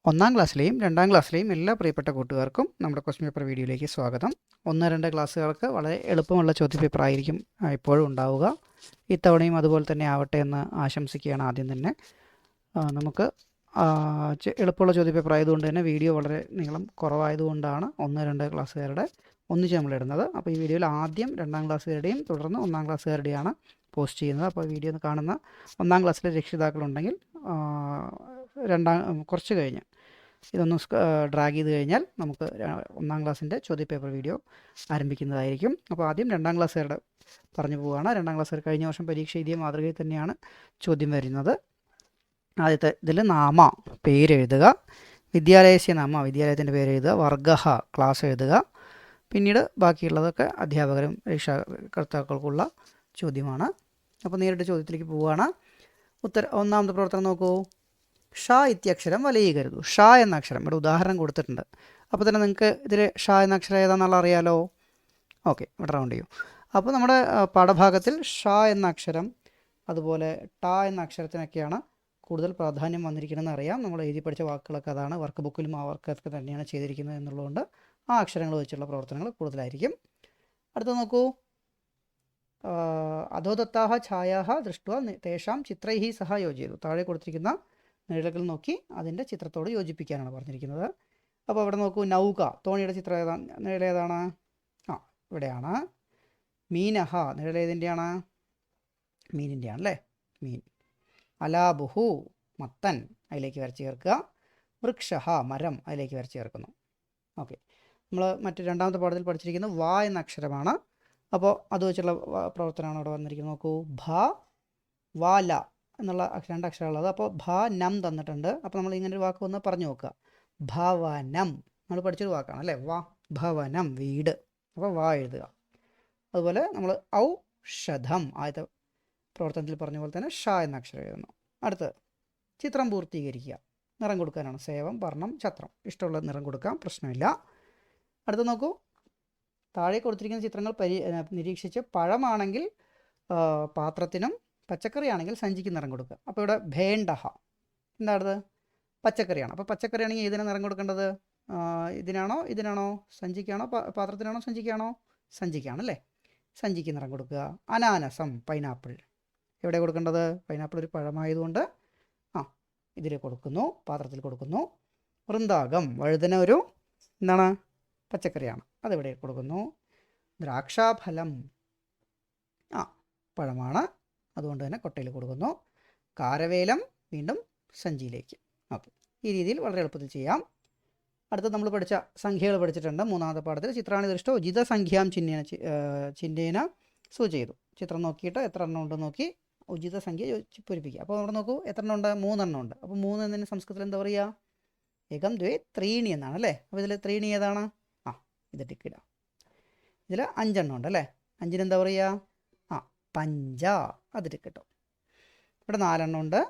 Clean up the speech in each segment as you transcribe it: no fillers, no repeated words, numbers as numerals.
ഒന്നാം ക്ലാസ്സിലെയും രണ്ടാം ക്ലാസ്സിലെയും എല്ലാ പ്രിയപ്പെട്ട കൂട്ടുകാർക്കും നമ്മുടെ ക്വസ്റ്റ്യൻ പേപ്പർ വീഡിയോയിലേക്ക് സ്വാഗതം. 1-2 ക്ലാസ്സുകൾക്ക് വളരെ എളുപ്പമുള്ള ചോദ്യപേപ്പർ ആയിരിക്കും ഇപ്പോഴും ഉണ്ടാവുക. ഇത്തവണയും അതുപോലെ തന്നെ ആവട്ടെ എന്ന് ആശംസിക്കുകയാണ്. ആദ്യം തന്നെ നമുക്ക് എളുപ്പമുള്ള ചോദ്യപേപ്പർ ആയതുകൊണ്ട് തന്നെ വീഡിയോ വളരെ നീളം കുറവായതുകൊണ്ടാണ് 1-2 ക്ലാസ്സുകാരുടെ ഒന്നിച്ച് നമ്മളിടുന്നത്. അപ്പോൾ ഈ വീഡിയോയിൽ ആദ്യം 2ാം ക്ലാസ്സുകാരുടെയും തുടർന്ന് 1ാം ക്ലാസ്സുകാരുടെയാണ് പോസ്റ്റ് ചെയ്യുന്നത്. അപ്പോൾ വീഡിയോ കാണുന്ന 1ാം ക്ലാസ്സിലെ രക്ഷിതാക്കളുണ്ടെങ്കിൽ കുറച്ച് കഴിഞ്ഞ് ഇതൊന്ന് ഡ്രാഗ് ചെയ്ത് കഴിഞ്ഞാൽ നമുക്ക് 1ാം ക്ലാസ്സിൻ്റെ ചോദ്യപേപ്പർ വീഡിയോ ആരംഭിക്കുന്നതായിരിക്കും. അപ്പോൾ ആദ്യം 2ാം ക്ലാസ്സുകാരുടെ പറഞ്ഞു പോവുകയാണ്. 2ാം ക്ലാസ്സുകാർ കഴിഞ്ഞ വർഷം പരീക്ഷ എഴുതിയ മാതൃകയിൽ തന്നെയാണ് ചോദ്യം വരുന്നത്. ആദ്യത്തെ ഇതിൽ നാമ പേരെഴുതുക, വിദ്യാലയസ്യ നാമ വിദ്യാലയത്തിൻ്റെ പേരെഴുതുക, വർഗ ക്ലാസ് എഴുതുക. പിന്നീട് ബാക്കിയുള്ളതൊക്കെ അധ്യാപകരും രക്ഷാകർത്താക്കൾക്കുള്ള ചോദ്യമാണ്. അപ്പോൾ നേരിട്ട് ചോദ്യത്തിലേക്ക് പോവുകയാണ്. ഒന്നാമത്തെ പ്രവർത്തനം നോക്കൂ. ഷ ഇത്യക്ഷരം വലയീകരുതു. ഷ എന്ന അക്ഷരം ഇവിടെ ഉദാഹരണം കൊടുത്തിട്ടുണ്ട്. അപ്പോൾ തന്നെ നിങ്ങൾക്ക് ഇതിൽ ഷ എന്ന അക്ഷരം ഏതാണെന്നുള്ള അറിയാലോ. ഓക്കെ, ഇവിടെ റൗണ്ട് ചെയ്യൂ. അപ്പോൾ നമ്മുടെ പാഠഭാഗത്തിൽ ഷ എന്ന അക്ഷരം അതുപോലെ ട എന്ന അക്ഷരത്തിനൊക്കെയാണ് കൂടുതൽ പ്രാധാന്യം വന്നിരിക്കണമെന്ന് അറിയാം. നമ്മൾ എഴുതി പഠിച്ച വാക്കുകളൊക്കെ അതാണ്. വർക്ക് ബുക്കിലും ആ വർക്കൊക്കെ തന്നെയാണ് ചെയ്തിരിക്കുന്നത് എന്നുള്ളതുകൊണ്ട് ആ അക്ഷരങ്ങൾ വെച്ചുള്ള പ്രവർത്തനങ്ങൾ കൂടുതലായിരിക്കും. അടുത്ത നോക്കൂ. അധോദത്താഹ ഛായാഹ ദൃഷ്ട്വ തേഷാം ചിത്രൈഹ സഹ യോജിച്ചു. താഴെ കൊടുത്തിരിക്കുന്ന നിഴലുകൾ നോക്കി അതിൻ്റെ ചിത്രത്തോട് യോജിപ്പിക്കാനാണ് പറഞ്ഞിരിക്കുന്നത്. അപ്പോൾ അവിടെ നോക്കൂ. നൗക തോണിയുടെ ചിത്രം ഏതാണ്? നിഴലേതാണ്? ഇവിടെയാണ്. മീനഹ നിഴലേതിൻ്റെയാണ്? മീനിൻ്റെയാണ് അല്ലേ? മീൻ. അലാബുഹു മത്തൻ, അതിലേക്ക് വരച്ച് ചേർക്കുക. വൃക്ഷഹ മരം, അതിലേക്ക് വരച്ച് ചേർക്കുന്നു. ഓക്കെ, നമ്മൾ രണ്ടാമത്തെ പാഠത്തിൽ പഠിച്ചിരിക്കുന്നത് വ എന്ന അക്ഷരമാണ്. അപ്പോൾ അത് വെച്ചുള്ള പ്രവർത്തനമാണ് അവിടെ വന്നിരിക്കുന്നത്. നോക്കൂ. ഭ വാല എന്നുള്ള 2 അക്ഷരമുള്ളത്. അപ്പോൾ ഭ നം തന്നിട്ടുണ്ട്. അപ്പോൾ നമ്മൾ ഇങ്ങനെ ഒരു വാക്ക് ഒന്ന് പറഞ്ഞു നോക്കുക. ഭവനം നമ്മൾ പഠിച്ചൊരു വാക്കാണ് അല്ലേ? ഭവനം വീട്. അപ്പോൾ വ എഴുതുക. അതുപോലെ നമ്മൾ ഔഷധം ആദ്യത്തെ പ്രവർത്തനത്തിൽ പറഞ്ഞ പോലെ തന്നെ ഷ എന്ന അക്ഷരം എഴുതുന്നു. അടുത്ത് ചിത്രം പൂർത്തീകരിക്കുക. നിറം കൊടുക്കാനാണ്. സേവം, വർണ്ണം, ഛത്രം. ഇഷ്ടമുള്ള നിറം കൊടുക്കാം, പ്രശ്നമില്ല. അടുത്ത് നോക്കൂ. താഴെ കൊടുത്തിരിക്കുന്ന ചിത്രങ്ങൾ നിരീക്ഷിച്ച് പഴമാണെങ്കിൽ പാത്രത്തിനും പച്ചക്കറി ആണെങ്കിൽ സഞ്ചിക്ക് നിറം കൊടുക്കുക. അപ്പോൾ ഇവിടെ ഭേണ്ടഹ എന്താണത്? പച്ചക്കറിയാണ്. അപ്പോൾ പച്ചക്കറി ആണെങ്കിൽ ഇതിന് നിറം കൊടുക്കേണ്ടത് ഇതിനാണോ സഞ്ചിക്കാണോ പാത്രത്തിനാണോ സഞ്ചിക്കാണോ? സഞ്ചിക്കാണല്ലേ. സഞ്ചിക്ക് നിറം കൊടുക്കുക. അനാനസം പൈനാപ്പിൾ എവിടെ കൊടുക്കേണ്ടത്? പൈനാപ്പിൾ ഒരു പഴമായതുകൊണ്ട് ഇതിൽ കൊടുക്കുന്നു, പാത്രത്തിൽ കൊടുക്കുന്നു. വൃന്താകം വഴുതന ഒരു എന്താണ്? പച്ചക്കറിയാണ്, അതെവിടെ കൊടുക്കുന്നു. ദ്രാക്ഷാഫലം പഴമാണ്, അതുകൊണ്ട് തന്നെ കൊട്ടയിൽ കൊടുക്കുന്നു. കാരവേലം വീണ്ടും സഞ്ചിയിലേക്ക്. ഓക്കെ, ഈ രീതിയിൽ വളരെ എളുപ്പത്തിൽ ചെയ്യാം. അടുത്ത നമ്മൾ പഠിച്ച സംഖ്യകൾ പഠിച്ചിട്ടുണ്ട്. 3ാമത്തെ പാഠത്തിൽ ചിത്രാണി ദൃഷ്ട ഉചിത സംഖ്യാം ചിഹ്നേന സൂചിതു. ചിത്രം നോക്കിയിട്ട് എത്ര എണ്ണം ഉണ്ടെന്ന് നോക്കി ഉചിത സംഖ്യ പൂരിപ്പിക്കുക. അപ്പോൾ അവിടെ നോക്കൂ, എത്ര എണ്ണം ഉണ്ട്? 3 എണ്ണം ഉണ്ട്. അപ്പോൾ 3 എന്നതിന് സംസ്കൃതത്തിൽ എന്താ പറയുക? ഏകം ദ്വേ ത്രീണി എന്നാണ് അല്ലേ? അപ്പോൾ ഇതിൽ ത്രീണി ഏതാണ്? ഇത് ടിക്കിടാം. ഇതിൽ 5 എണ്ണം ഉണ്ട് അല്ലേ? 5-ന് എന്താ പറയുക? പഞ്ച, അത് ടിക്കട്ടോ. ഇവിടെ 4 എണ്ണം ഉണ്ട്.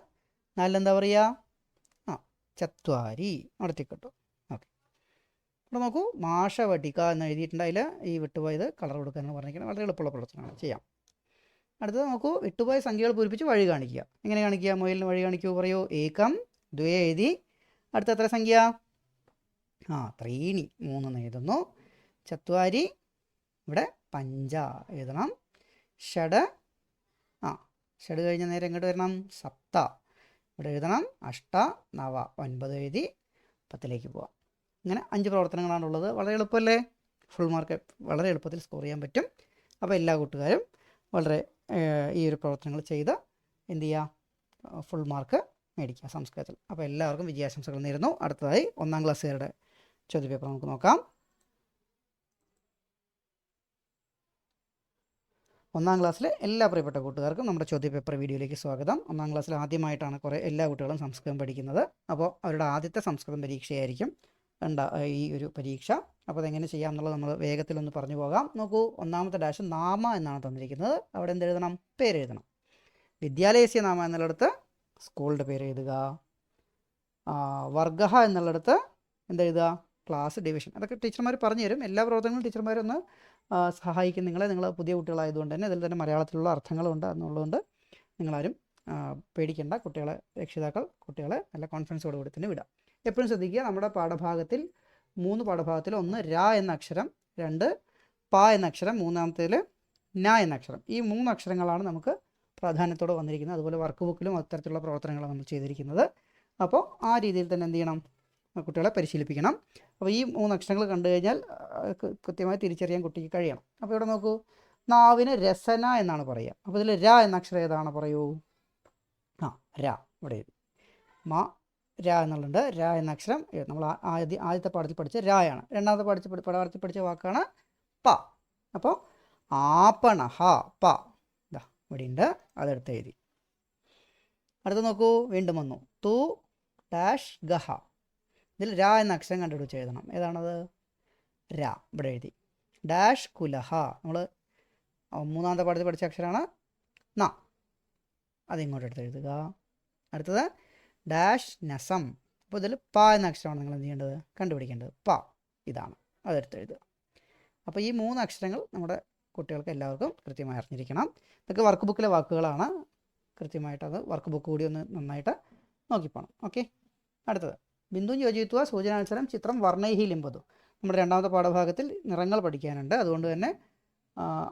4 എന്താ പറയുക? ചത്വാരി, അവിടെ ടിക്കട്ടോ. ഓക്കെ, ഇവിടെ നോക്കൂ. മാഷവടിക എന്ന് എഴുതിയിട്ടുണ്ട്. അതിൽ ഈ വിട്ടുപോയത് കളർ കൊടുക്കാനാണ് പറഞ്ഞിരിക്കുന്നത്. വളരെ എളുപ്പമുള്ള പ്രവർത്തനമാണ്, ചെയ്യാം. അടുത്തത് നോക്കൂ. വിട്ടുപോയ സംഖ്യകൾ പൂരിപ്പിച്ച് വഴി കാണിക്കുക. എങ്ങനെ കാണിക്കുക? മൊയിലിന് വഴി കാണിക്കൂ. പറയൂ. ഏകം ദ്വേ എഴുതി. അടുത്ത എത്ര സംഖ്യ? ത്രീണി 3 എഴുതുന്നു. ചത്വാരി ഇവിടെ പഞ്ച എഴുതണം. ഷഡ് ഷഡ് കഴിഞ്ഞ നേരം എങ്ങോട്ട് വരണം? സപ്ത ഇവിടെ എഴുതണം. അഷ്ട നവ 9 എഴുതി 10ലേക്ക് പോവാം. ഇങ്ങനെ 5 പ്രവർത്തനങ്ങളാണുള്ളത്. വളരെ എളുപ്പമല്ലേ? ഫുൾ മാർക്ക് വളരെ എളുപ്പത്തിൽ സ്കോർ ചെയ്യാൻ പറ്റും. അപ്പോൾ എല്ലാ കൂട്ടുകാരും വളരെ ഈ ഒരു പ്രവർത്തനങ്ങൾ ചെയ്ത് എന്ത് ചെയ്യുക? ഫുൾ മാർക്ക് മേടിക്കുക സംസ്കൃതത്തിൽ. അപ്പോൾ എല്ലാവർക്കും വിജയാശംസകൾ നേരുന്നു. അടുത്തതായി 1ാം ക്ലാസ്സുകാരുടെ ചോദ്യപേപ്പർ നമുക്ക് നോക്കാം. 1ാം ക്ലാസ്സിലെ എല്ലാ പ്രിയപ്പെട്ട കൂട്ടുകാർക്കും നമ്മുടെ ചോദ്യപേപ്പർ വീഡിയോയിലേക്ക് സ്വാഗതം. 1ാം ക്ലാസ്സിൽ ആദ്യമായിട്ടാണ് എല്ലാ കുട്ടികളും സംസ്കൃതം പഠിക്കുന്നത്. അപ്പോൾ അവരുടെ ആദ്യത്തെ സംസ്കൃതം പരീക്ഷയായിരിക്കും ഈ ഒരു പരീക്ഷ. അപ്പോൾ അതെങ്ങനെ ചെയ്യാം എന്നുള്ളത് നമ്മൾ വേഗത്തിലൊന്ന് പറഞ്ഞു പോകാം. നോക്കൂ. 1ാമത്തെ ഡാഷ് നാമ എന്നാണ് തന്നിരിക്കുന്നത്. അവിടെ എന്തെഴുതണം? പേരെഴുതണം. വിദ്യാലയസ്യ നാമ എന്നുള്ളിടത്ത് സ്കൂളിൻ്റെ പേര് എഴുതുക. വർഗ എന്നുള്ളിടത്ത് എന്തെഴുതുക? Class, division. അതൊക്കെ ടീച്ചർമാർ പറഞ്ഞു തരും. എല്ലാ പ്രവർത്തനങ്ങളും ടീച്ചർമാരൊന്ന് സഹായിക്കും നിങ്ങളെ. നിങ്ങൾ പുതിയ കുട്ടികളായതുകൊണ്ട് തന്നെ ഇതിൽ തന്നെ മലയാളത്തിലുള്ള അർത്ഥങ്ങളുണ്ട് എന്നുള്ളതുകൊണ്ട് നിങ്ങളാരും പേടിക്കേണ്ട. രക്ഷിതാക്കൾ കുട്ടികളെ നല്ല കോൺഫിഡൻസോടുകൂടി തന്നെ വിടാം. എപ്പോഴും ശ്രദ്ധിക്കുക, നമ്മുടെ പാഠഭാഗത്തിൽ 3 പാഠഭാഗത്തിൽ 1 ര എന്ന അക്ഷരം, 2 പ എന്ന അക്ഷരം, മൂന്നാമത്തേൽ ന എന്ന അക്ഷരം. ഈ 3 അക്ഷരങ്ങളാണ് നമുക്ക് പ്രാധാന്യത്തോടെ വന്നിരിക്കുന്നത്. അതുപോലെ വർക്ക് ബുക്കിലും അത്തരത്തിലുള്ള പ്രവർത്തനങ്ങളാണ് നമ്മൾ ചെയ്തിരിക്കുന്നത്. അപ്പോൾ ആ രീതിയിൽ തന്നെ എന്ത് ചെയ്യണം, കുട്ടികളെ പരിശീലിപ്പിക്കണം. അപ്പോൾ ഈ 3 അക്ഷരങ്ങൾ കണ്ടു കഴിഞ്ഞാൽ കൃത്യമായി തിരിച്ചറിയാൻ കുട്ടിക്ക് കഴിയണം. അപ്പോൾ ഇവിടെ നോക്കൂ, നാവിന് രസന എന്നാണ് പറയുക. അപ്പോൾ ഇതിൽ ര എന്ന അക്ഷരം ഏതാണ് പറയൂ? ര ഇവിടെ മ ര എന്നുള്ളത്. ര എന്ന അക്ഷരം നമ്മൾ ആദ്യത്തെ പാഠത്തിൽ പഠിച്ച രായാണ്. രണ്ടാമത്തെ പാഠത്തിൽ പഠിച്ച വാക്കാണ് പ. അപ്പോൾ ആപണഹ പ ഇതാ ഇവിടെ ഉണ്ട്, അതെടുത്ത് എഴുതി. അടുത്ത് നോക്കൂ, വീണ്ടും വന്നു തു ഡാഷ് ഗഹ. ഇതിൽ ര എന്ന അക്ഷരം കണ്ടുപിടിച്ച് എഴുതണം. ഏതാണത്? ര ഇവിടെ എഴുതി. ഡാഷ് കുലഹ, നമ്മൾ മൂന്നാമത്തെ പാഠത്തിൽ പഠിച്ച അക്ഷരമാണ് ന, അതിങ്ങോട്ട് എടുത്ത് എഴുതുക. അടുത്തത് ഡാഷ് നസം. അപ്പോൾ ഇതിൽ പ എന്ന അക്ഷരമാണ് നിങ്ങൾ എന്ത് ചെയ്യേണ്ടത്, കണ്ടുപിടിക്കേണ്ടത്. പ ഇതാണ്, അതെടുത്ത് എഴുതുക. അപ്പോൾ ഈ 3 അക്ഷരങ്ങൾ നമ്മുടെ കുട്ടികൾക്ക് എല്ലാവർക്കും കൃത്യമായി അറിഞ്ഞിരിക്കണം. ഇതൊക്കെ വർക്ക് ബുക്കിലെ വാക്കുകളാണ്. കൃത്യമായിട്ട് അത് വർക്ക് ബുക്ക് കൂടി ഒന്ന് നന്നായിട്ട് നോക്കിപ്പോണം. ഓക്കെ. അടുത്തത് ബിന്ദുൻ യോജിത്വ സൂചനാനുസരം ചിത്രം വർണ്ണൈഹി ലിംബതു. നമ്മുടെ രണ്ടാമത്തെ പാഠഭാഗത്തിൽ നിറങ്ങൾ പഠിക്കാനുണ്ട്. അതുകൊണ്ട് തന്നെ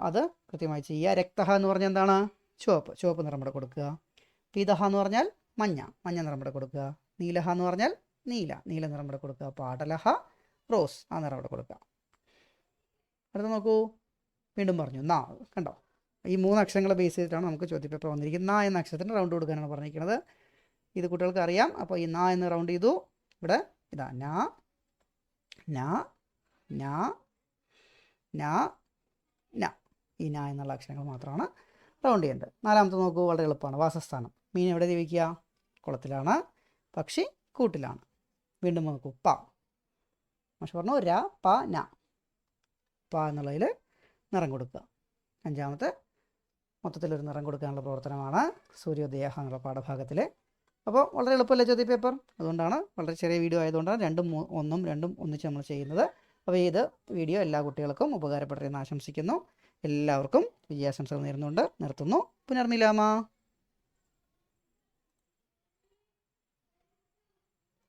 അത് കൃത്യമായി ചെയ്യുക. രക്തഹ എന്ന് പറഞ്ഞാൽ എന്താണ്? ചുവപ്പ് നിറം ഇവിടെ കൊടുക്കുക. പീതഹ എന്ന് പറഞ്ഞാൽ മഞ്ഞ നിറം ഇവിടെ കൊടുക്കുക. നീലഹ എന്ന് പറഞ്ഞാൽ നീല നിറം ഇവിടെ കൊടുക്കുക. പാടലഹ റോസ്, ആ നിറം ഇവിടെ കൊടുക്കുക. അടുത്ത നോക്കൂ, വീണ്ടും പറഞ്ഞു ന. കണ്ടോ, ഈ 3 അക്ഷരങ്ങളെ ബേസ് ചെയ്തിട്ടാണ് നമുക്ക് ചോദ്യപേപ്പർ വന്നിരിക്കുന്നത്. ന എന്ന അക്ഷരത്തിന് റൗണ്ട് കൊടുക്കാനാണ് പറഞ്ഞിരിക്കുന്നത്. ഇത് കുട്ടികൾക്ക് അറിയാം. അപ്പോൾ ഈ ന എന്ന് റൗണ്ട് ചെയ്തു. ഇവിടെ ഇതാ ന ന ന ന ന, ഈ ന എന്നുള്ള അക്ഷരങ്ങൾ മാത്രമാണ് റൗണ്ട് ചെയ്യേണ്ടത്. നാലാമത്തെ നോക്കൂ, വളരെ എളുപ്പമാണ്. വാസസ്ഥാനം. മീൻ എവിടെ ജീവിക്കുക? കുളത്തിലാണ്. പക്ഷി കൂട്ടിലാണ്. വീണ്ടും നോക്കൂ, പ. പക്ഷെ പറഞ്ഞു ര പ ന. പ എന്നുള്ളതിൽ നിറം കൊടുക്കുക. അഞ്ചാമത്തെ മൊത്തത്തിലൊരു നിറം കൊടുക്കാനുള്ള പ്രവർത്തനമാണ് സൂര്യോദയ എന്നുള്ള പാഠഭാഗത്തിൽ. അപ്പോൾ വളരെ എളുപ്പമല്ലേ ചോദ്യപേപ്പർ? അതുകൊണ്ടാണ്, വളരെ ചെറിയ വീഡിയോ ആയതുകൊണ്ടാണ് 2ഉം 1ഉം ഒന്നിച്ച് നമ്മൾ ചെയ്യുന്നത്. അപ്പോൾ ഇത് വീഡിയോ എല്ലാ കുട്ടികൾക്കും ഉപകാരപ്പെട്ടെന്ന് ആശംസിക്കുന്നു. എല്ലാവർക്കും വിജയാശംസകൾ നേരുന്നുകൊണ്ട് നിർത്തുന്നു. പുനർമിലാമ.